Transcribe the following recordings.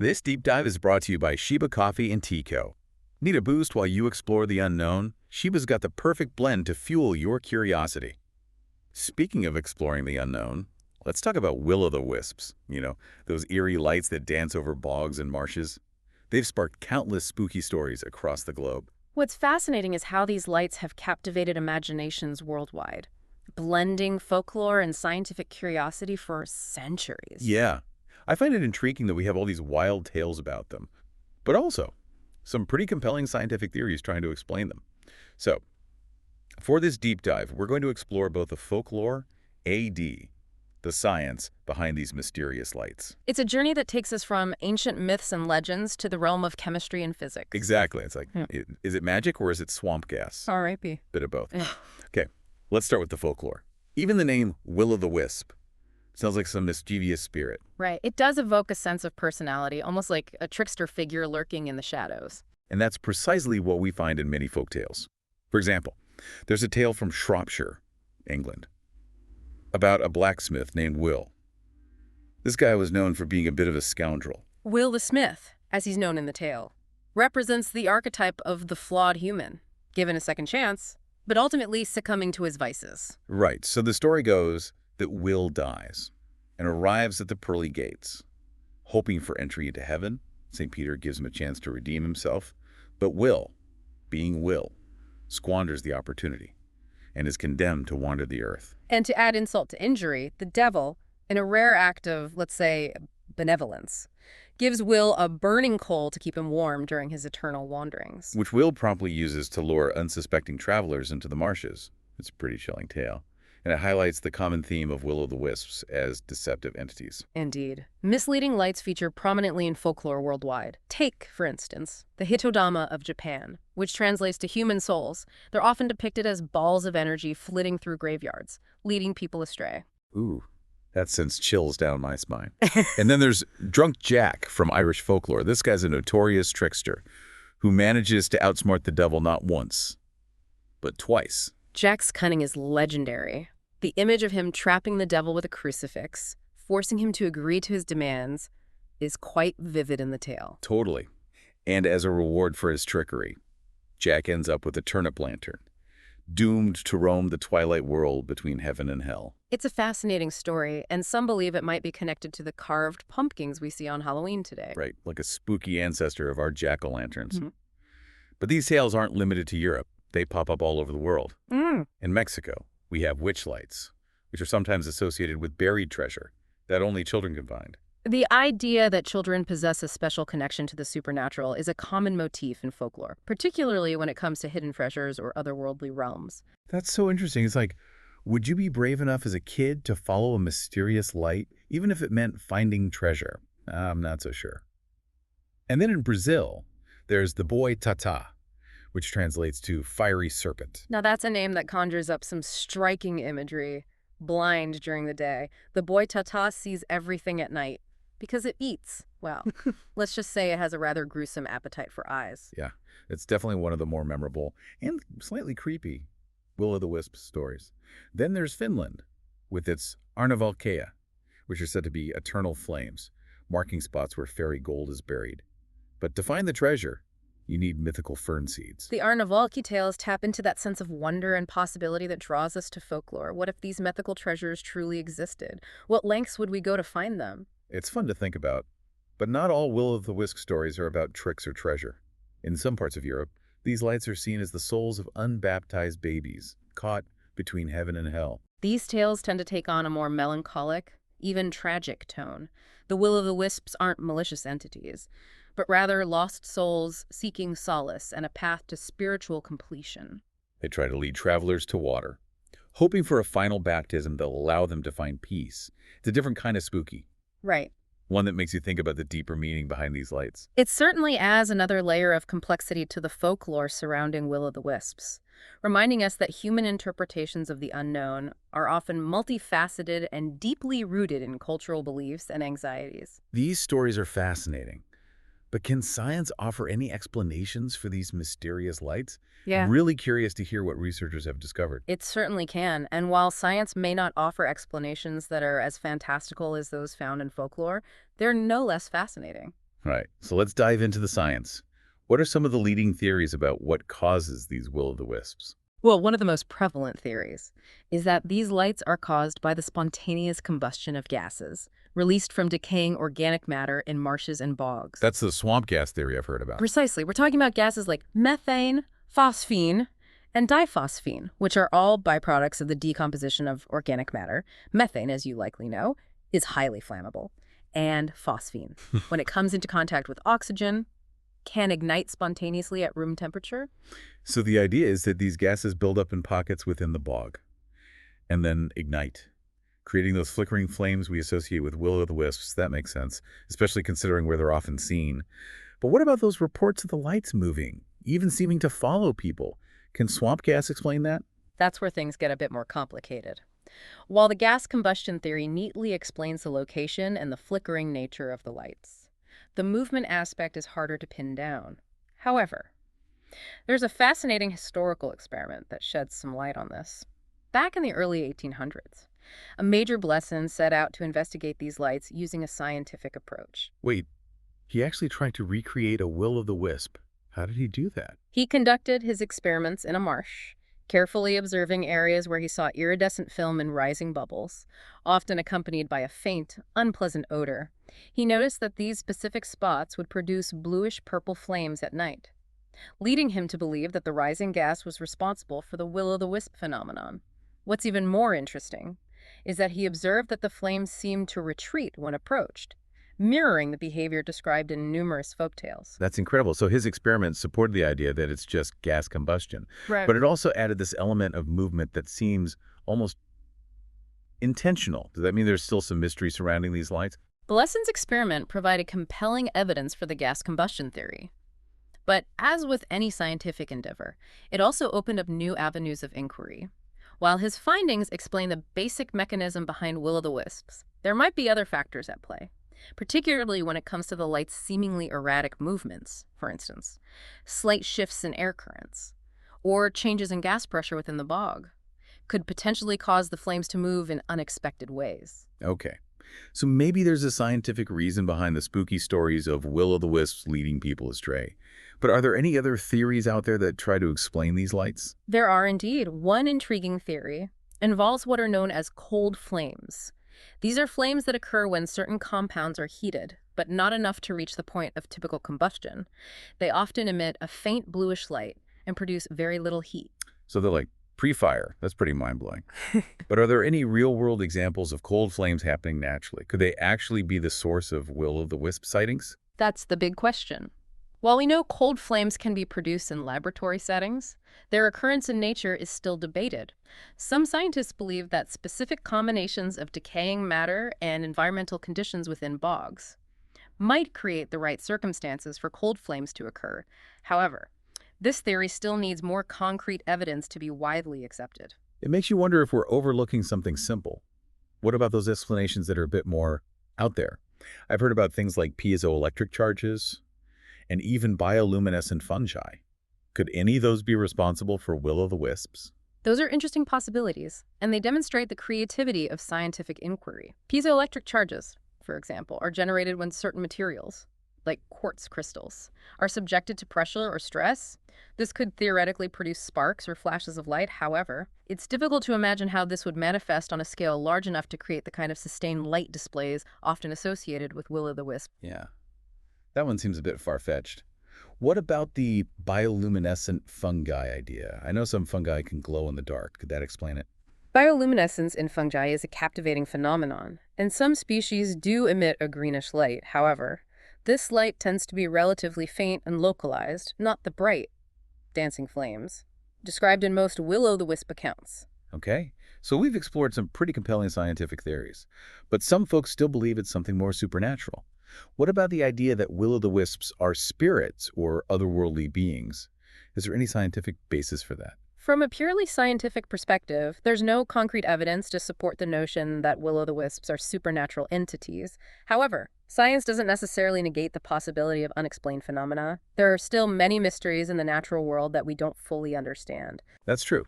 This deep dive is brought to you by Sheba Coffee and Tea Co. Need a boost while you explore the unknown? Sheba's got the perfect blend to fuel your curiosity. Speaking of exploring the unknown, let's talk about will-o'-the-wisps. Those eerie lights that dance over bogs and marshes. They've sparked countless spooky stories across the globe. What's fascinating is how these lights have captivated imaginations worldwide, blending folklore and scientific curiosity for centuries. Yeah, I find it intriguing that we have all these wild tales about them, but also some pretty compelling scientific theories trying to explain them. So, for this deep dive, we're going to explore both the folklore and the science behind these mysterious lights. It's a journey that takes us from ancient myths and legends to the realm of chemistry and physics. Exactly. It's like, is it magic or is it swamp gas? R.I.P. Bit of both. Okay, let's start with the folklore. Even the name will-o'-the-wisp sounds like some mischievous spirit. Right. It does evoke a sense of personality, almost like a trickster figure lurking in the shadows. And that's precisely what we find in many folk tales. For example, there's a tale from Shropshire, England, about a blacksmith named Will. This guy was known for being a bit of a scoundrel. Will the Smith, as he's known in the tale, represents the archetype of the flawed human, given a second chance, but ultimately succumbing to his vices. Right, so the story goes that Will dies and arrives at the pearly gates. Hoping for entry into heaven, St. Peter gives him a chance to redeem himself, but Will, being Will, squanders the opportunity and is condemned to wander the earth. And to add insult to injury, the devil, in a rare act of, let's say, benevolence, gives Will a burning coal to keep him warm during his eternal wanderings. Which Will promptly uses to lure unsuspecting travelers into the marshes. It's a pretty chilling tale. And it highlights the common theme of will-o'-the-wisps as deceptive entities. Indeed. Misleading lights feature prominently in folklore worldwide. Take, for instance, the Hitodama of Japan, which translates to human souls. They're often depicted as balls of energy flitting through graveyards, leading people astray. Ooh, that sends chills down my spine. And then there's Drunk Jack from Irish folklore. This guy's a notorious trickster who manages to outsmart the devil not once, but twice. Jack's cunning is legendary. The image of him trapping the devil with a crucifix, forcing him to agree to his demands, is quite vivid in the tale. Totally. And as a reward for his trickery, Jack ends up with a turnip lantern, doomed to roam the twilight world between heaven and hell. It's a fascinating story, and some believe it might be connected to the carved pumpkins we see on Halloween today. Right, like a spooky ancestor of our jack-o'-lanterns. But these tales aren't limited to Europe. They pop up all over the world. In Mexico, we have witch lights, which are sometimes associated with buried treasure that only children can find. The idea that children possess a special connection to the supernatural is a common motif in folklore, particularly when it comes to hidden treasures or otherworldly realms. That's so interesting. It's like, would you be brave enough as a kid to follow a mysterious light, even if it meant finding treasure? I'm not so sure. And then in Brazil, there's the Boi Tata, which translates to fiery serpent. Now that's a name that conjures up some striking imagery. Blind during the day, the Boi Tata sees everything at night because it eats. Well, let's just say it has a rather gruesome appetite for eyes. Yeah, it's definitely one of the more memorable and slightly creepy will-o'-the-wisp stories. Then there's Finland, with its Arnavalkea, which are said to be eternal flames, marking spots where fairy gold is buried. But to find the treasure, you need mythical fern seeds. The Arnavalki tales tap into that sense of wonder and possibility that draws us to folklore. What if these mythical treasures truly existed? What lengths would we go to find them? It's fun to think about, but not all will-o'-the-wisp stories are about tricks or treasure. In some parts of Europe, these lights are seen as the souls of unbaptized babies, caught between heaven and hell. These tales tend to take on a more melancholic, even tragic tone. The will-o'-the-wisps aren't malicious entities, but rather lost souls seeking solace and a path to spiritual completion. They try to lead travelers to water, hoping for a final baptism that'll allow them to find peace. It's a different kind of spooky. Right. One that makes you think about the deeper meaning behind these lights. It certainly adds another layer of complexity to the folklore surrounding will-o'-the-wisps, reminding us that human interpretations of the unknown are often multifaceted and deeply rooted in cultural beliefs and anxieties. These stories are fascinating. But can science offer any explanations for these mysterious lights? Yeah. Really curious to hear what researchers have discovered. It certainly can, and while science may not offer explanations that are as fantastical as those found in folklore, they're no less fascinating. All right, so let's dive into the science. What are some of the leading theories about what causes these will-o'-the-wisps? Well, one of the most prevalent theories is that these lights are caused by the spontaneous combustion of gases released from decaying organic matter in marshes and bogs. That's the swamp gas theory I've heard about. Precisely. We're talking about gases like methane, phosphine, and diphosphine, which are all byproducts of the decomposition of organic matter. Methane, as you likely know, is highly flammable. And phosphine, when it comes into contact with oxygen, can ignite spontaneously at room temperature. So the idea is that these gases build up in pockets within the bog and then ignite, creating those flickering flames we associate with will-o'-the-wisps. That makes sense, especially considering where they're often seen. But what about those reports of the lights moving, even seeming to follow people? Can swamp gas explain that? That's where things get a bit more complicated. While the gas combustion theory neatly explains the location and the flickering nature of the lights, the movement aspect is harder to pin down. However, there's a fascinating historical experiment that sheds some light on this. Back in the early 1800s, a major Blesson set out to investigate these lights using a scientific approach. Wait, he actually tried to recreate a will-o'-the-wisp. How did he do that? He conducted his experiments in a marsh, carefully observing areas where he saw iridescent film and rising bubbles, often accompanied by a faint, unpleasant odor. He noticed that these specific spots would produce bluish-purple flames at night, leading him to believe that the rising gas was responsible for the will-o'-the-wisp phenomenon. What's even more interesting is that he observed that the flames seemed to retreat when approached, mirroring the behavior described in numerous folktales. That's incredible. So his experiments supported the idea that it's just gas combustion. Right. But it also added this element of movement that seems almost intentional. Does that mean there's still some mystery surrounding these lights? Blesson's experiment provided compelling evidence for the gas combustion theory. But as with any scientific endeavor, it also opened up new avenues of inquiry. While his findings explain the basic mechanism behind will-o'-the-wisps, there might be other factors at play, particularly when it comes to the light's seemingly erratic movements, for instance, slight shifts in air currents, or changes in gas pressure within the bog, could potentially cause the flames to move in unexpected ways. Okay. So maybe there's a scientific reason behind the spooky stories of will-o'-the-wisps leading people astray. But are there any other theories out there that try to explain these lights? There are indeed. One intriguing theory involves what are known as cold flames. These are flames that occur when certain compounds are heated, but not enough to reach the point of typical combustion. They often emit a faint bluish light and produce very little heat. So they're like pre-fire. That's pretty mind-blowing. But are there any real-world examples of cold flames happening naturally? Could they actually be the source of will-o'-the-wisp sightings? That's the big question. While we know cold flames can be produced in laboratory settings, their occurrence in nature is still debated. Some scientists believe that specific combinations of decaying matter and environmental conditions within bogs might create the right circumstances for cold flames to occur. However, this theory still needs more concrete evidence to be widely accepted. It makes you wonder if we're overlooking something simple. What about those explanations that are a bit more out there? I've heard about things like piezoelectric charges and even bioluminescent fungi. Could any of those be responsible for will-o'-the-wisps? Those are interesting possibilities, and they demonstrate the creativity of scientific inquiry. Piezoelectric charges, for example, are generated when certain materials, like quartz crystals, are subjected to pressure or stress. This could theoretically produce sparks or flashes of light. However, it's difficult to imagine how this would manifest on a scale large enough to create the kind of sustained light displays often associated with will-o'-the-wisp. Yeah, that one seems a bit far-fetched. What about the bioluminescent fungi idea? I know some fungi can glow in the dark. Could that explain it? Bioluminescence in fungi is a captivating phenomenon, and some species do emit a greenish light. However, this light tends to be relatively faint and localized, not the bright, dancing flames described in most will-o'-the-wisp accounts. Okay, so we've explored some pretty compelling scientific theories, but some folks still believe it's something more supernatural. What about the idea that will-o'-the-wisps are spirits or otherworldly beings? Is there any scientific basis for that? From a purely scientific perspective, there's no concrete evidence to support the notion that will-o'-the-wisps are supernatural entities. However, science doesn't necessarily negate the possibility of unexplained phenomena. There are still many mysteries in the natural world that we don't fully understand. That's true.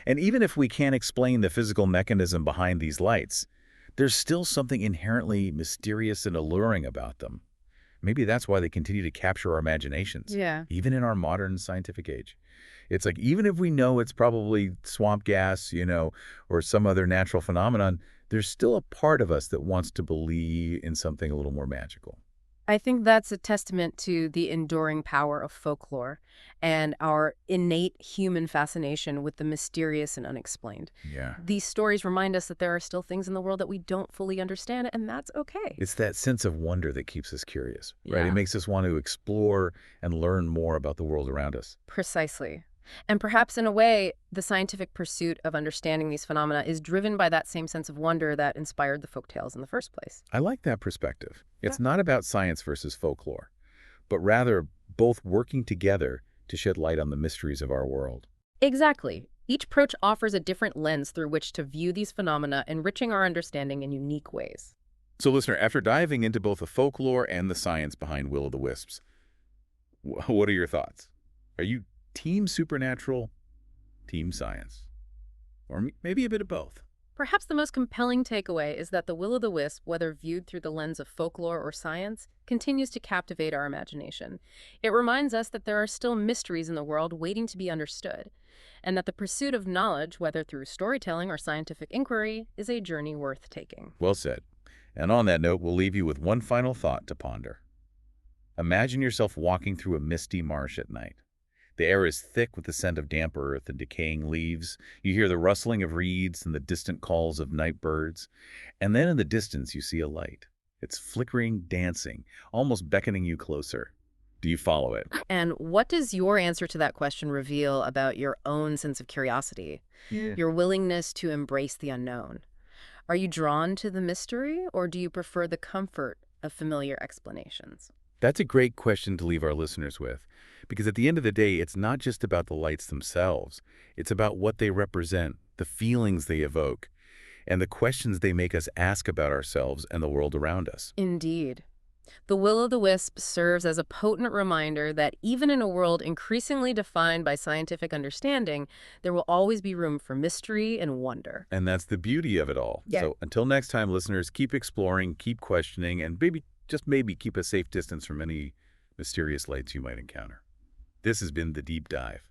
And even if we can't explain the physical mechanism behind these lights, there's still something inherently mysterious and alluring about them. Maybe that's why they continue to capture our imaginations, Yeah. even in our modern scientific age. It's like, even if we know it's probably swamp gas, or some other natural phenomenon, there's still a part of us that wants to believe in something a little more magical. I think that's a testament to the enduring power of folklore and our innate human fascination with the mysterious and unexplained. Yeah. These stories remind us that there are still things in the world that we don't fully understand, and that's okay. It's that sense of wonder that keeps us curious, right? It Yeah. makes us want to explore and learn more about the world around us. Precisely. And perhaps in a way, the scientific pursuit of understanding these phenomena is driven by that same sense of wonder that inspired the folktales in the first place. I like that perspective. Yeah. It's not about science versus folklore, but rather both working together to shed light on the mysteries of our world. Exactly. Each approach offers a different lens through which to view these phenomena, enriching our understanding in unique ways. So, listener, after diving into both the folklore and the science behind Will-o'-the-Wisps, what are your thoughts? Are you team supernatural, team science, or maybe a bit of both? Perhaps the most compelling takeaway is that the will-o'-the-wisp, whether viewed through the lens of folklore or science, continues to captivate our imagination. It reminds us that there are still mysteries in the world waiting to be understood, and that the pursuit of knowledge, whether through storytelling or scientific inquiry, is a journey worth taking. Well said. And on that note, we'll leave you with one final thought to ponder. Imagine yourself walking through a misty marsh at night. The air is thick with the scent of damp earth and decaying leaves. You hear the rustling of reeds and the distant calls of night birds. And then in the distance, you see a light. It's flickering, dancing, almost beckoning you closer. Do you follow it? And what does your answer to that question reveal about your own sense of curiosity, your willingness to embrace the unknown? Are you drawn to the mystery, or do you prefer the comfort of familiar explanations? That's a great question to leave our listeners with, because at the end of the day, it's not just about the lights themselves. It's about what they represent, the feelings they evoke, and the questions they make us ask about ourselves and the world around us. Indeed. The will-o'-the-wisp serves as a potent reminder that even in a world increasingly defined by scientific understanding, there will always be room for mystery and wonder. And that's the beauty of it all. Yeah. So until next time, listeners, keep exploring, keep questioning, and maybe keep a safe distance from any mysterious lights you might encounter. This has been The Deep Dive.